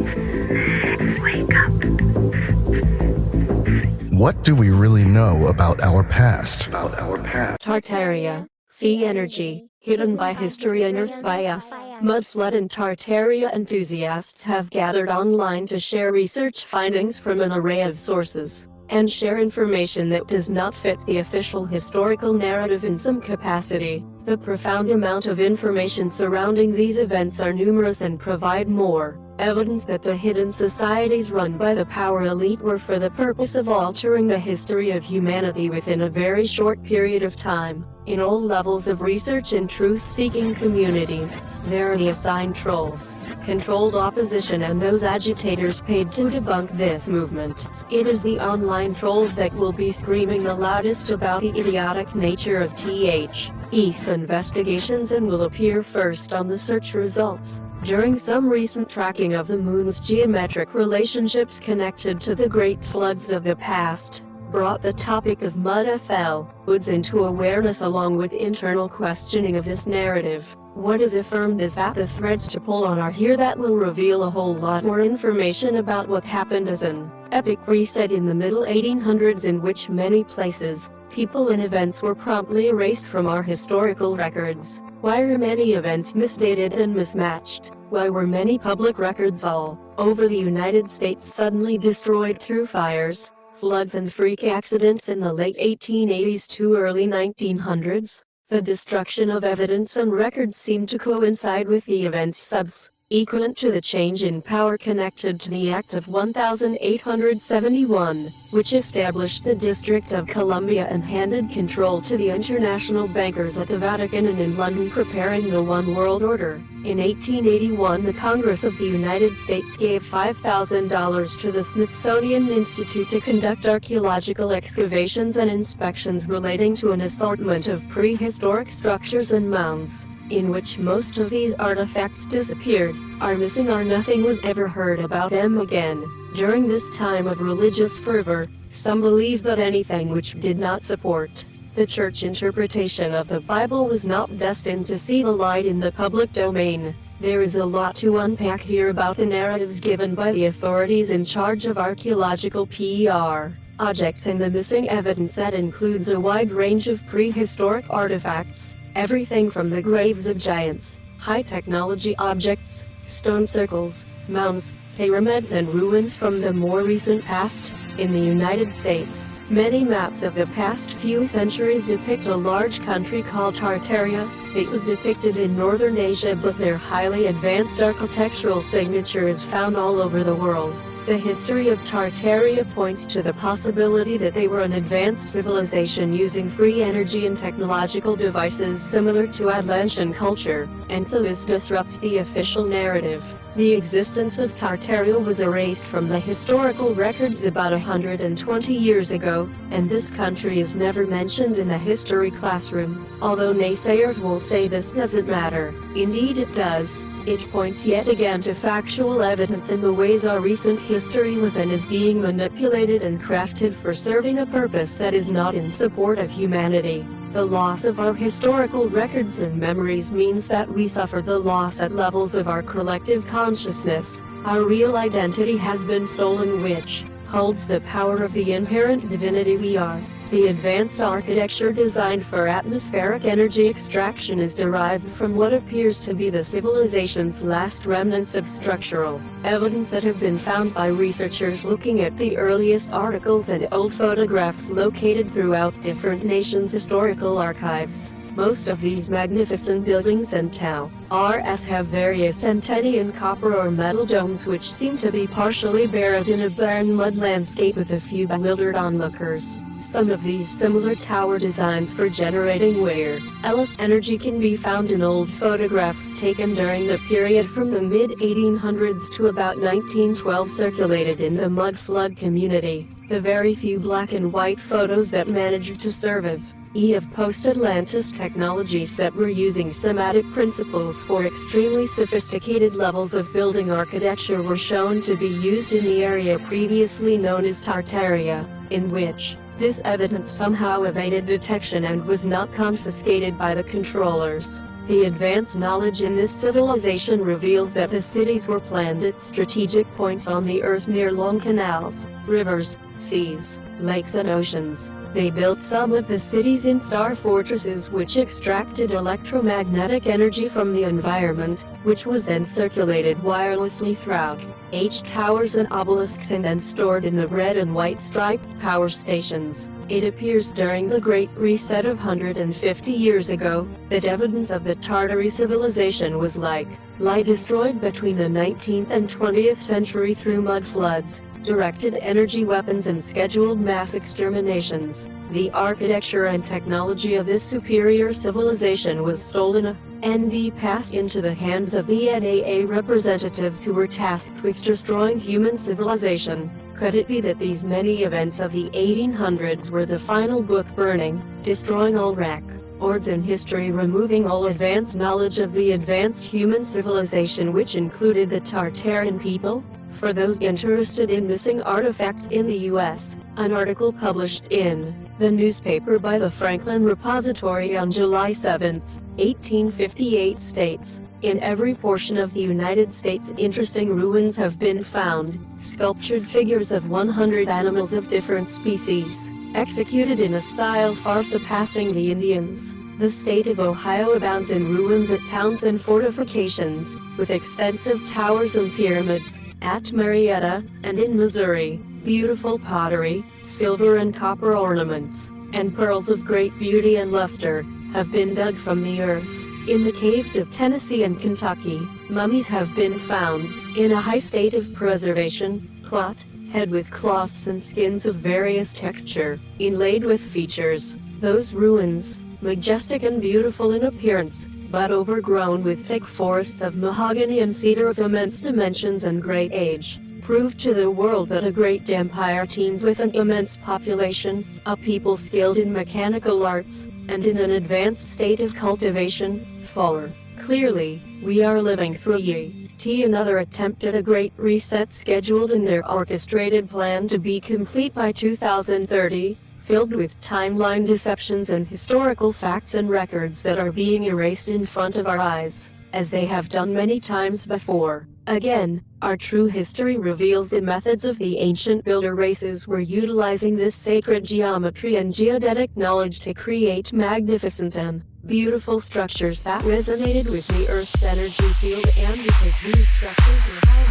Wake up. What do we really know about our past? Tartaria, Phi energy, hidden by history, unearthed by us. Mudflood and Tartaria enthusiasts have gathered online to share research findings from an array of sources, and share information that does not fit the official historical narrative in some capacity. The profound amount of information surrounding these events are numerous and provide more evidence that the hidden societies run by the power elite were for the purpose of altering the history of humanity within a very short period of time. In all levels of research and truth-seeking communities, there are the assigned trolls, controlled opposition, and those agitators paid to debunk this movement. It is the online trolls that will be screaming the loudest about the idiotic nature of THE's investigations and will appear first on the search results. During some recent tracking of the moon's geometric relationships connected to the great floods of the past, brought the topic of mud-woods into awareness along with internal questioning of this narrative. What is affirmed is that the threads to pull on are here that will reveal a whole lot more information about what happened as an epic reset in the middle 1800s, in which many places, people and events were promptly erased from our historical records. Why are many events misdated and mismatched? Why were many public records all over the United States suddenly destroyed through fires, floods and freak accidents in the late 1880s to early 1900s? The destruction of evidence and records seemed to coincide with the events subsequent to the change in power connected to the Act of 1871, which established the District of Columbia and handed control to the international bankers at the Vatican and in London, preparing the One World Order. In 1881, the Congress of the United States gave $5,000 to the Smithsonian Institute to conduct archaeological excavations and inspections relating to an assortment of prehistoric structures and mounds, in which most of these artifacts disappeared, are missing, or nothing was ever heard about them again. During this time of religious fervor, some believed that anything which did not support the church interpretation of the Bible was not destined to see the light in the public domain. There is a lot to unpack here about the narratives given by the authorities in charge of archaeological projects and the missing evidence that includes a wide range of prehistoric artifacts, everything from the graves of giants, high-technology objects, stone circles, mounds, pyramids and ruins from the more recent past. In the United States, many maps of the past few centuries depict a large country called Tartaria. It was depicted in northern Asia, but their highly advanced architectural signature is found all over the world. The history of Tartaria points to the possibility that they were an advanced civilization using free energy and technological devices similar to Atlantean culture, and so this disrupts the official narrative. The existence of Tartaria was erased from the historical records about 120 years ago, and this country is never mentioned in the history classroom. Although naysayers will say this doesn't matter, indeed it does. It points yet again to factual evidence in the ways our recent history was and is being manipulated and crafted for serving a purpose that is not in support of humanity. The loss of our historical records and memories means that we suffer the loss at levels of our collective consciousness. Our real identity has been stolen, which holds the power of the inherent divinity we are. The advanced architecture designed for atmospheric energy extraction is derived from what appears to be the civilization's last remnants of structural evidence that have been found by researchers looking at the earliest articles and old photographs located throughout different nations' historical archives. Most of these magnificent buildings and towers have various antennae in copper or metal domes which seem to be partially buried in a barren mud landscape with a few bewildered onlookers. Some of these similar tower designs for generating wireless energy can be found in old photographs taken during the period from the mid-1800s to about 1912 circulated in the mudflood community. The very few black and white photos that managed to survive of post-Atlantis technologies that were using Semitic principles for extremely sophisticated levels of building architecture were shown to be used in the area previously known as Tartaria, in which this evidence somehow evaded detection and was not confiscated by the controllers. The advanced knowledge in this civilization reveals that the cities were planned at strategic points on the Earth near long canals, rivers, seas, lakes and oceans. They built some of the cities in star fortresses which extracted electromagnetic energy from the environment, which was then circulated wirelessly throughout towers and obelisks and then stored in the red and white striped power stations. It appears during the Great Reset of 150 years ago, that evidence of the Tartary civilization was light destroyed between the 19th and 20th century through mud floods, directed energy weapons and scheduled mass exterminations. The architecture and technology of this superior civilization was stolen and passed into the hands of the NAA representatives who were tasked with destroying human civilization. Could it be that these many events of the 1800s were the final book burning, destroying all records in history, removing all advanced knowledge of the advanced human civilization which included the Tartarian people? For those interested in missing artifacts in the U.S., an article published in the newspaper by the Franklin Repository on July 7, 1858 states, "In every portion of the United States interesting ruins have been found, sculptured figures of 100 animals of different species, executed in a style far surpassing the Indians. The state of Ohio abounds in ruins at towns and fortifications, with extensive towers and pyramids. At Marietta, and in Missouri, beautiful pottery, silver and copper ornaments, and pearls of great beauty and luster, have been dug from the earth. In the caves of Tennessee and Kentucky, mummies have been found, in a high state of preservation, head with cloths and skins of various texture, inlaid with features. Those ruins, majestic and beautiful in appearance, but overgrown with thick forests of mahogany and cedar of immense dimensions and great age, proved to the world that a great empire teemed with an immense population, a people skilled in mechanical arts, and in an advanced state of cultivation. For, clearly, we are living through another attempt at a great reset scheduled in their orchestrated plan to be complete by 2030, filled with timeline deceptions and historical facts and records that are being erased in front of our eyes, as they have done many times before. Again, our true history reveals the methods of the ancient builder races were utilizing this sacred geometry and geodetic knowledge to create magnificent and beautiful structures that resonated with the Earth's energy field, and because these structures were highly